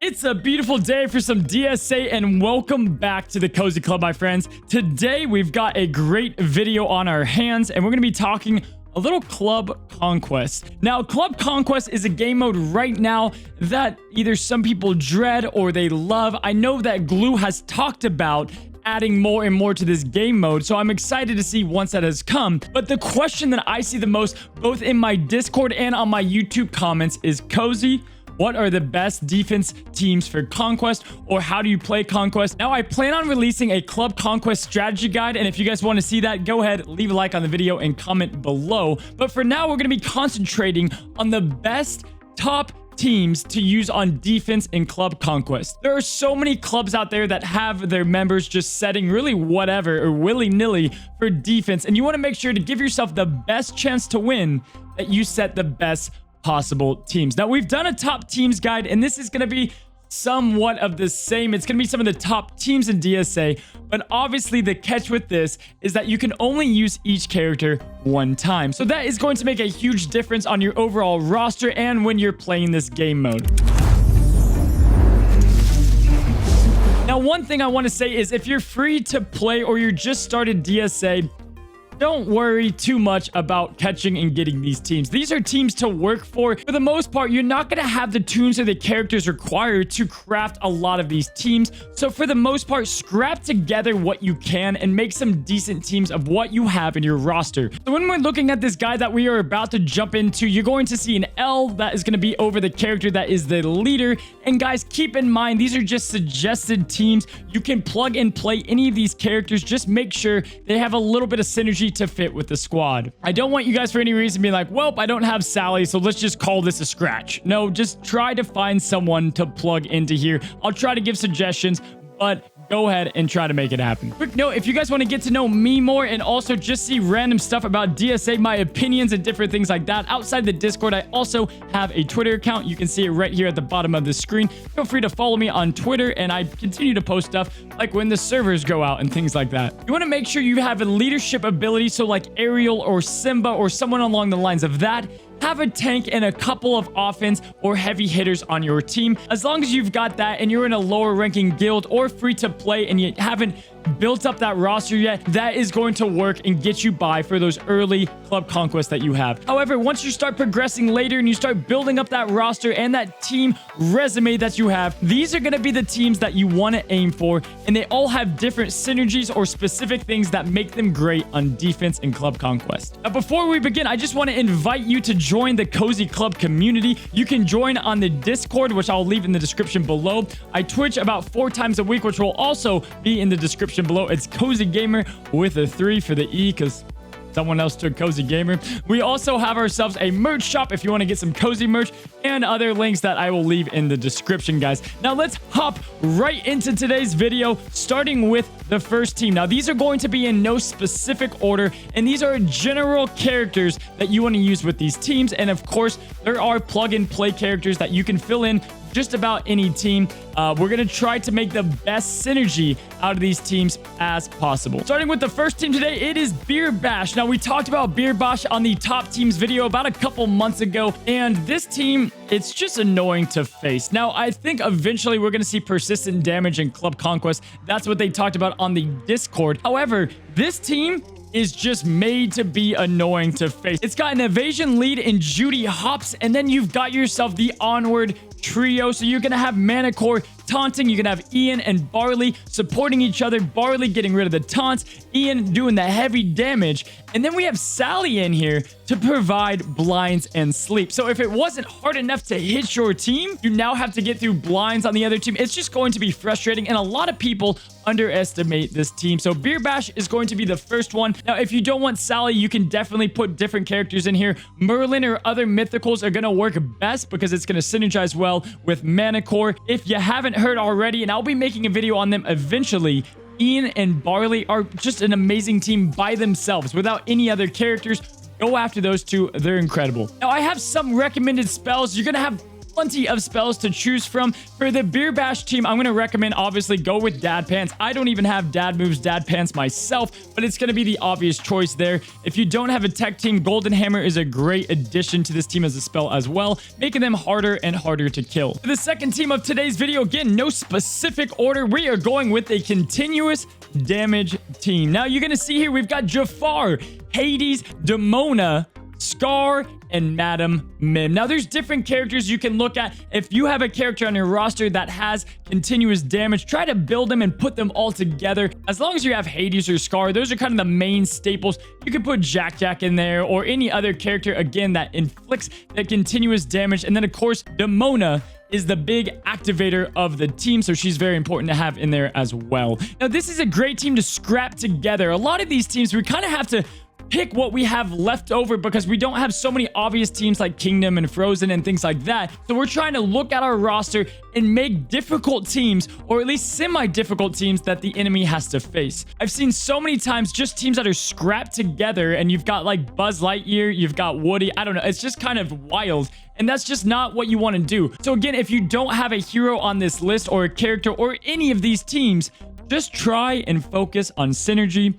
It's a beautiful day for some DSA and welcome back to the Cozy Club, my friends. Today, we've got a great video on our hands and we're going to be talking a little Club Conquest. Now, Club Conquest is a game mode right now that either some people dread or they love. I know that Glue has talked about adding more and more to this game mode, so I'm excited to see once that has come. But the question that I see the most, both in my Discord and on my YouTube comments, is Cozy, what are the best defense teams for Conquest, or how do you play Conquest? Now, I plan on releasing a Club Conquest strategy guide, and if you guys want to see that, go ahead, leave a like on the video and comment below. But for now, we're going to be concentrating on the best top teams to use on defense in Club Conquest. There are so many clubs out there that have their members just setting really whatever or willy-nilly for defense, and you want to make sure to give yourself the best chance to win that you set the best possible teams. Now, we've done a top teams guide, and this is going to be somewhat of the same. It's going to be some of the top teams in DSA, but obviously the catch with this is that you can only use each character one time. So that is going to make a huge difference on your overall roster and when you're playing this game mode. Now, one thing I want to say is if you're free to play or you're just started DSA, don't worry too much about catching and getting these teams. These are teams to work for. For the most part, you're not going to have the tunes or the characters required to craft a lot of these teams. So for the most part, scrap together what you can and make some decent teams of what you have in your roster. So when we're looking at this guide that we are about to jump into, you're going to see an L that is going to be over the character that is the leader. And guys, keep in mind, these are just suggested teams. You can plug and play any of these characters. Just make sure they have a little bit of synergy to fit with the squad. I don't want you guys for any reason being like, well, I don't have Sally, so let's just call this a scratch. No, just try to find someone to plug into here. I'll try to give suggestions, but go ahead and try to make it happen. Quick note, if you guys want to get to know me more and also just see random stuff about DSA, my opinions and different things like that, outside the Discord, I also have a Twitter account. You can see it right here at the bottom of the screen. Feel free to follow me on Twitter, and I continue to post stuff like when the servers go out and things like that. You want to make sure you have a leadership ability, so like Ariel or Simba or someone along the lines of that. Have a tank and a couple of offense or heavy hitters on your team. As long as you've got that and you're in a lower ranking guild or free to play and you haven't built up that roster yet, that is going to work and get you by for those early Club Conquests that you have. However, once you start progressing later and you start building up that roster and that team resume that you have, these are going to be the teams that you want to aim for, and they all have different synergies or specific things that make them great on defense in Club Conquest. Now, before we begin, I just want to invite you to join the Cozy Club community. You can join on the Discord, which I'll leave in the description below. I Twitch about 4 times a week, which will also be in the description below. It's Cozy Gamer with a 3 for the E because someone else took Cozy Gamer. We also have ourselves a merch shop if you want to get some Cozy merch, and other links that I will leave in the description, guys. Now let's hop right into today's video, starting with the first team. Now these are going to be in no specific order, and these are general characters that you want to use with these teams. And of course, there are plug and play characters that you can fill in just about any team. We're going to try to make the best synergy out of these teams as possible. Starting with the first team today, it is Beer Bash. Now, we talked about Beer Bash on the top teams video about a couple months ago, and this team, it's just annoying to face. Now, I think eventually we're going to see persistent damage in Club Conquest. That's what they talked about on the Discord. However, this team is just made to be annoying to face. It's got an evasion lead in Judy Hops, and then you've got yourself the Onward trio. So you're gonna have Manicore taunting, you can have Ian and Barley supporting each other, Barley getting rid of the taunts, Ian doing the heavy damage, and then we have Sally in here to provide blinds and sleep. So if it wasn't hard enough to hit your team, you now have to get through blinds on the other team. It's just going to be frustrating, and a lot of people underestimate this team. So Beer Bash is going to be the first one. Now, if you don't want Sally, you can definitely put different characters in here. Merlin or other mythicals are going to work best because it's going to synergize well with Manicore. If you haven't heard already, and I'll be making a video on them eventually, Ian and Barley are just an amazing team by themselves without any other characters. Go after those two. They're incredible. Now, I have some recommended spells. You're going to have plenty of spells to choose from. For the Beer Bash team, I'm going to recommend obviously go with Dad Pants. I don't even have Dad Moves, Dad Pants myself, but it's going to be the obvious choice there. If you don't have a tech team, Golden Hammer is a great addition to this team as a spell as well, making them harder and harder to kill. For the second team of today's video, again, no specific order. We are going with a continuous damage team. Now, you're going to see here, we've got Jafar, Hades, Demona, Scar, and Madam Mim. Now, there's different characters you can look at. If you have a character on your roster that has continuous damage, try to build them and put them all together. As long as you have Hades or Scar, those are kind of the main staples. You can put Jack in there or any other character, again, that inflicts that continuous damage. And then, of course, Demona is the big activator of the team, so she's very important to have in there as well. Now, this is a great team to scrap together. A lot of these teams, we kind of have to pick what we have left over because we don't have so many obvious teams like Kingdom and Frozen and things like that. So we're trying to look at our roster and make difficult teams, or at least semi-difficult teams that the enemy has to face. I've seen so many times just teams that are scrapped together, and you've got like Buzz Lightyear, you've got Woody. I don't know. It's just kind of wild. And that's just not what you want to do. So again, if you don't have a hero on this list or a character or any of these teams, just try and focus on synergy.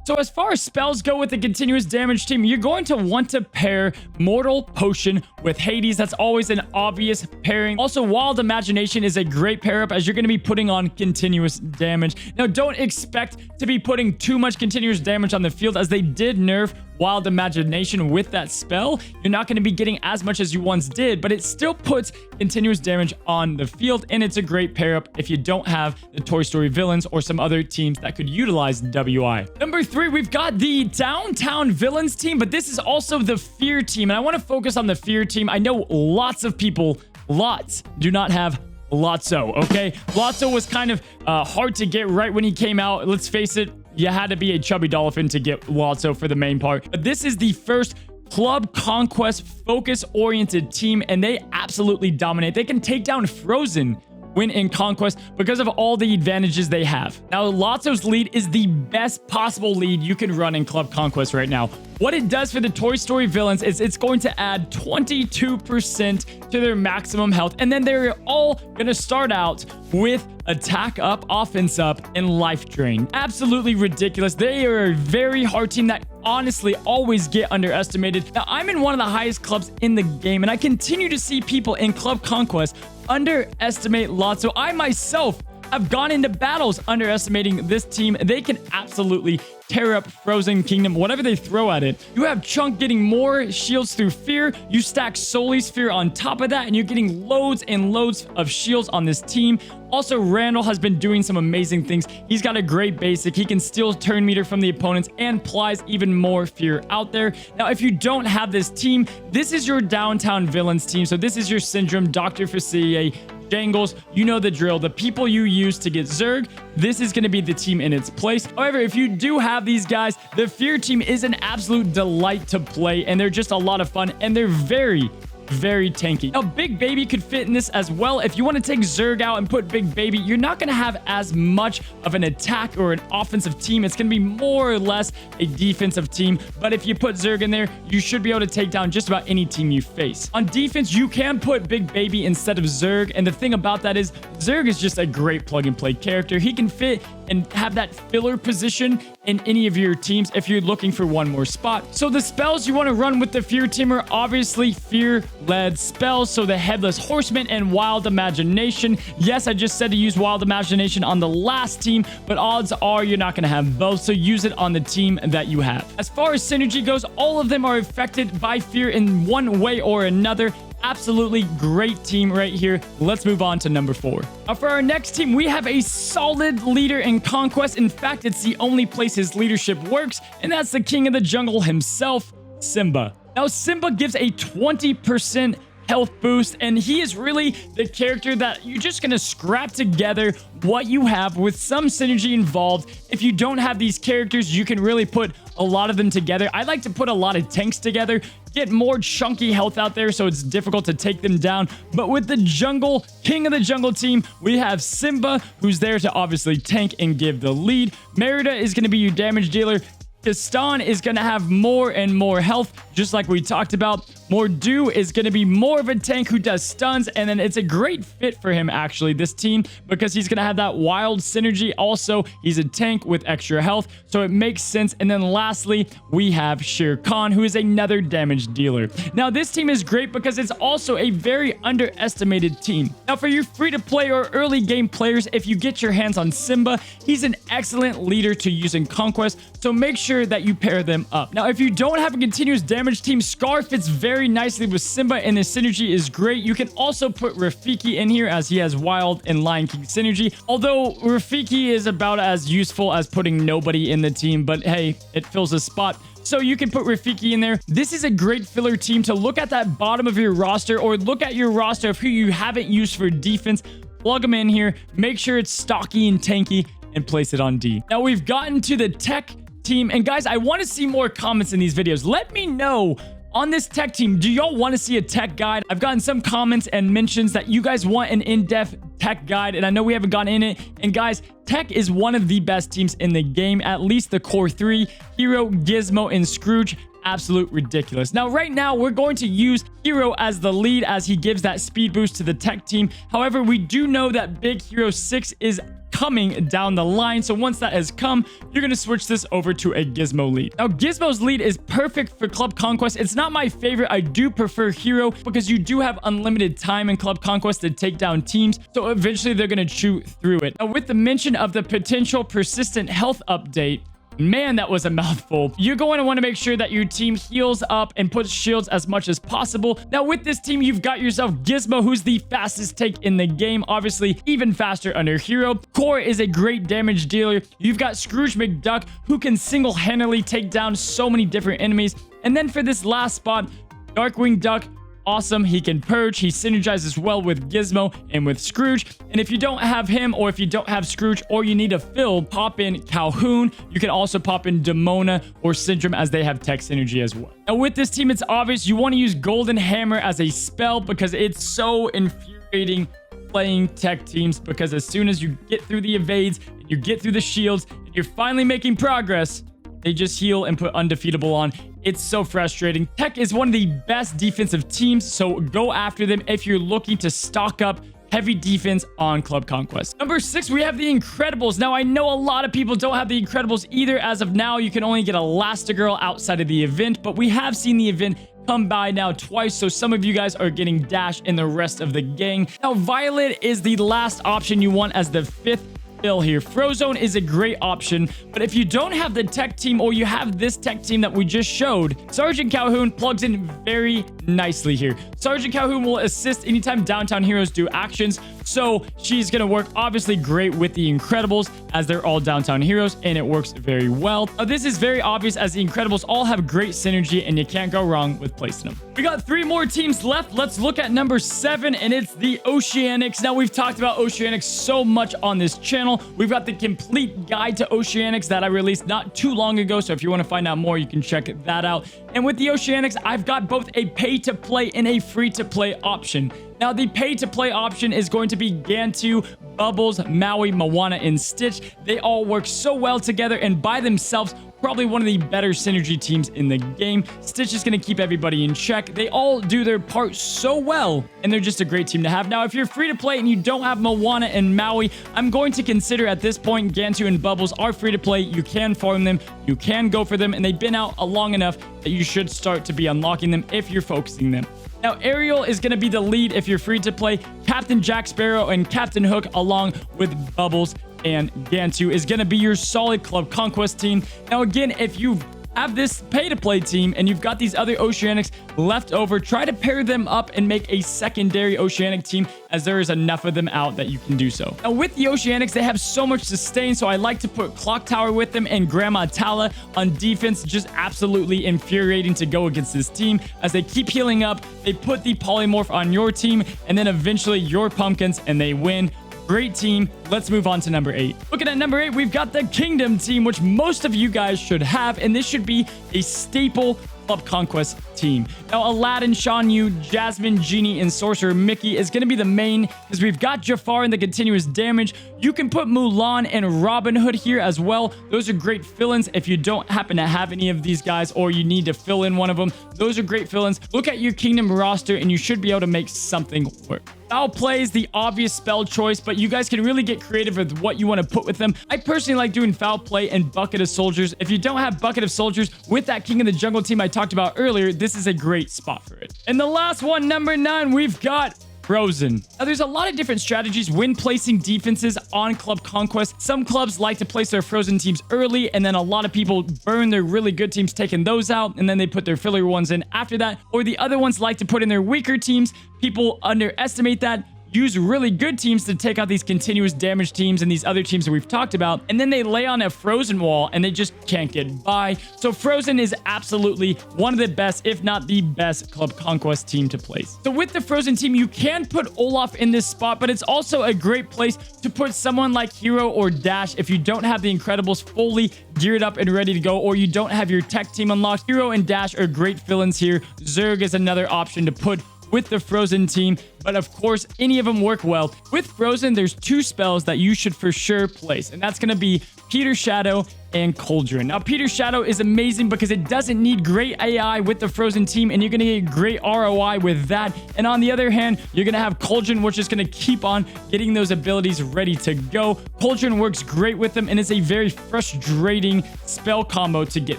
So as far as spells go with the continuous damage team, you're going to want to pair Mortal Potion with Hades. That's always an obvious pairing. Also, Wild Imagination is a great pair up as you're going to be putting on continuous damage. Now, don't expect to be putting too much continuous damage on the field as they did nerf Wild Imagination with that spell. You're not going to be getting as much as you once did, but it still puts continuous damage on the field, and it's a great pair up if you don't have the Toy Story villains or some other teams that could utilize WI. Number 3, we've got the Downtown Villains team, but this is also the Fear team, and I want to focus on the Fear team. I know lots of people, do not have Lotso, okay? Lotso was kind of hard to get right when he came out. Let's face it, you had to be a chubby dolphin to get Lotso for the main part. But this is the first Club Conquest focus-oriented team, and they absolutely dominate. They can take down Frozen when in Conquest because of all the advantages they have. Now, Lotso's lead is the best possible lead you can run in Club Conquest right now. What it does for the Toy Story villains is it's going to add 22% to their maximum health, and then they're all going to start out with attack up, offense up, and life drain. Absolutely ridiculous. They are a very hard team that honestly always get underestimated. Now, I'm in one of the highest clubs in the game, and I continue to see people in Club Conquest underestimate Lotso. I myself have gone into battles underestimating this team. They can absolutely tear up Frozen Kingdom, whatever they throw at it. You have Chunk getting more shields through Fear. You stack Sully's Fear on top of that, and you're getting loads and loads of shields on this team. Also, Randall has been doing some amazing things. He's got a great basic. He can steal turn meter from the opponents and applies even more Fear out there. Now, if you don't have this team, this is your Downtown Villains team. So this is your Syndrome, Dr. Facilier, Jangles, you know the drill. The people you use to get Zerg, this is going to be the team in its place. However, if you do have these guys, the Fear team is an absolute delight to play, and they're just a lot of fun, and they're very tanky. Now, Big Baby could fit in this as well. If you want to take Zerg out and put Big Baby, you're not going to have as much of an attack or an offensive team. It's going to be more or less a defensive team. But if you put Zerg in there, you should be able to take down just about any team you face. On defense, you can put Big Baby instead of Zerg. And the thing about that is Zerg is just a great plug and play character. He can fit and have that filler position in any of your teams if you're looking for one more spot. So the spells you want to run with the Fear team are obviously Fear-led spells. So the Headless Horseman and Wild Imagination. Yes, I just said to use Wild Imagination on the last team, but odds are you're not going to have both. So use it on the team that you have. As far as synergy goes, all of them are affected by Fear in one way or another. Absolutely great team right here. Let's move on to number 4. Now, for our next team, we have a solid leader in Conquest. In fact, it's the only place his leadership works, and that's the King of the Jungle himself, Simba. Now, Simba gives a 20% health boost, and he is really the character that you're just going to scrap together what you have with some synergy involved. If you don't have these characters, you can really put a lot of them together. I like to put a lot of tanks together, get more chunky health out there so it's difficult to take them down. But with the jungle, King of the Jungle team, we have Simba, who's there to obviously tank and give the lead. Merida is going to be your damage dealer. Gaston is going to have more and more health, just like we talked about. Mordu is going to be more of a tank who does stuns, and then it's a great fit for him, actually, this team, because he's going to have that wild synergy. Also, he's a tank with extra health, so it makes sense. And then lastly, we have Shere Khan, who is another damage dealer. Now, this team is great because it's also a very underestimated team. Now, for you free-to-play or early game players, if you get your hands on Simba, he's an excellent leader to use in Conquest, so make sure that you pair them up. Now, if you don't have a continuous damage team, Scar fits very nicely with Simba, and the synergy is great. You can also put Rafiki in here as he has Wild and Lion King synergy, although Rafiki is about as useful as putting nobody in the team, but hey, it fills a spot. So you can put Rafiki in there. This is a great filler team to look at that bottom of your roster, or look at your roster of who you haven't used for defense. Plug them in here, make sure it's stocky and tanky, and place it on D. Now we've gotten to the tech team, and guys, I want to see more comments in these videos. Let me know on this tech team, do y'all want to see a tech guide? I've gotten some comments and mentions that you guys want an in-depth tech guide, and I know we haven't gotten in it. And guys, tech is one of the best teams in the game, at least the core three: Hero, Gizmo, and Scrooge. Absolute ridiculous. Now, right now, we're going to use Hero as the lead, as he gives that speed boost to the tech team. However, we do know that Big Hero 6 is coming down the line, so once that has come, you're going to switch this over to a Gizmo lead. Now, Gizmo's lead is perfect for Club Conquest. It's not my favorite. I do prefer Hero because you do have unlimited time in Club Conquest to take down teams, so eventually they're going to chew through it. Now, with the mention of the potential persistent health update, man, that was a mouthful. You're going to want to make sure that your team heals up and puts shields as much as possible. Now, with this team, you've got yourself Gizmo, who's the fastest tank in the game. Obviously, even faster under Hero. Core is a great damage dealer. You've got Scrooge McDuck, who can single-handedly take down so many different enemies. And then for this last spot, Darkwing Duck, awesome. He can purge. He synergizes well with Gizmo and with Scrooge. And if you don't have him, or if you don't have Scrooge, or you need a fill, pop in Calhoun. You can also pop in Demona or Syndrome, as they have tech synergy as well. Now, with this team, it's obvious you want to use Golden Hammer as a spell, because it's so infuriating playing tech teams, because as soon as you get through the evades, and you get through the shields, and you're finally making progress, they just heal and put undefeatable on. It's so frustrating. Tech is one of the best defensive teams, so go after them if you're looking to stock up heavy defense on Club Conquest. Number 6, we have the Incredibles. Now, I know a lot of people don't have the Incredibles either. As of now, you can only get Elastigirl outside of the event, but we have seen the event come by now twice, so some of you guys are getting Dash in the rest of the gang. Now, Violet is the last option you want as the 5th fill here. Frozone is a great option, but if you don't have the tech team, or you have this tech team that we just showed, Sergeant Calhoun plugs in very nicely here. Sergeant Calhoun will assist anytime downtown heroes do actions, so she's gonna work obviously great with the Incredibles, as they're all downtown heroes, and it works very well. Now, this is very obvious, as the Incredibles all have great synergy, and you can't go wrong with placing them. We got 3 more teams left. Let's look at number 7, and it's the Oceanics. Now, we've talked about Oceanics so much on this channel. We've got the complete guide to Oceanics that I released not too long ago, so if you want to find out more, you can check that out. And with the Oceanics, I've got both a pay-to-play and a free-to-play option. Now, the pay-to-play option is going to be Gantu, Bubbles, Maui, Moana, and Stitch. They all work so well together, and by themselves, probably one of the better synergy teams in the game. Stitch is going to keep everybody in check. They all do their part so well, and they're just a great team to have. Now, if you're free to play and you don't have Moana and Maui, I'm going to consider at this point Gantu and Bubbles are free to play. You can farm them, you can go for them, and they've been out long enough that you should start to be unlocking them if you're focusing them. Now, Ariel is going to be the lead if you're free to play. Captain Jack Sparrow and Captain Hook, along with Bubbles and Gantu, is going to be your solid Club Conquest team. Now, again, if you have this pay-to-play team and you've got these other Oceanics left over, try to pair them up and make a secondary Oceanic team, as there is enough of them out that you can do so. Now, with the Oceanics, they have so much sustain, so I like to put Clock Tower with them and Grandma Tala on defense. Just absolutely infuriating to go against this team, as they keep healing up. They put the Polymorph on your team, and then eventually your Pumpkins, and they win. Great team. Let's move on to number 8. Looking at number 8, we've got the Kingdom team, which most of you guys should have, and this should be a staple Club Conquest team. Now, Aladdin, Shan Yu, Jasmine, Genie, and Sorcerer Mickey is going to be the main because we've got Jafar in the continuous damage. You can put Mulan and Robin Hood here as well. Those are great fill-ins if you don't happen to have any of these guys or you need to fill in one of them. Those are great fill-ins. Look at your kingdom roster and you should be able to make something work. Foul Play is the obvious spell choice, but you guys can really get creative with what you want to put with them. I personally like doing Foul Play and Bucket of Soldiers. If you don't have Bucket of Soldiers with that King of the Jungle team I talked about earlier, this is a great spot for it. And the last one, number 9, we've got Frozen. Now, there's a lot of different strategies when placing defenses on Club Conquest. Some clubs like to place their Frozen teams early, and then a lot of people burn their really good teams, taking those out, and then they put their filler ones in after that. Or the other ones like to put in their weaker teams. People underestimate that. Use really good teams to take out these continuous damage teams and these other teams that we've talked about, and then they lay on a Frozen wall and they just can't get by. So Frozen is absolutely one of the best, if not the best, Club Conquest team to place. So with the Frozen team, you can put Olaf in this spot, but it's also a great place to put someone like Hero or Dash if you don't have the Incredibles fully geared up and ready to go, or you don't have your tech team unlocked. Hero and Dash are great fill-ins here. Zerg is another option to put with the Frozen team, but of course, any of them work well. With Frozen, there's 2 spells that you should for sure place, and that's going to be Peter Shadow and Cauldron. Now, Peter Shadow is amazing because it doesn't need great AI with the Frozen team, and you're going to get great ROI with that. And on the other hand, you're going to have Cauldron, which is going to keep on getting those abilities ready to go. Cauldron works great with them, and it's a very frustrating spell combo to get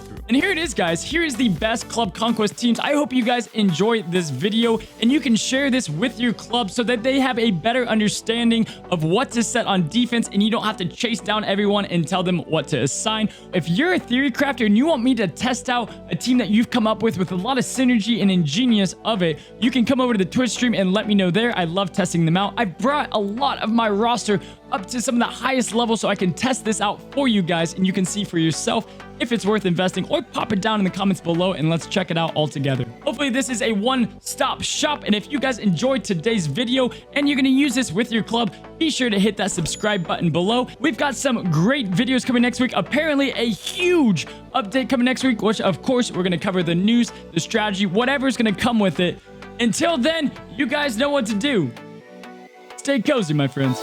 through. And here it is, guys. Here is the best Club Conquest teams. I hope you guys enjoyed this video, and you can share this with your club so that they have a better understanding of what to set on defense, and you don't have to chase down everyone and tell them what to assign. If you're a theory crafter and you want me to test out a team that you've come up with a lot of synergy and ingenious of it, you can come over to the Twitch stream and let me know there. I love testing them out. I brought a lot of my roster up to some of the highest levels so I can test this out for you guys, and you can see for yourself if it's worth investing, or pop it down in the comments below and let's check it out all together. Hopefully this is a one-stop shop, and if you guys enjoyed today's video and you're going to use this with your club, be sure to hit that subscribe button below. We've got some great videos coming next week. Apparently a huge update coming next week, which of course we're going to cover the news, the strategy, whatever's going to come with it. Until then, you guys know what to do. Stay cozy, my friends.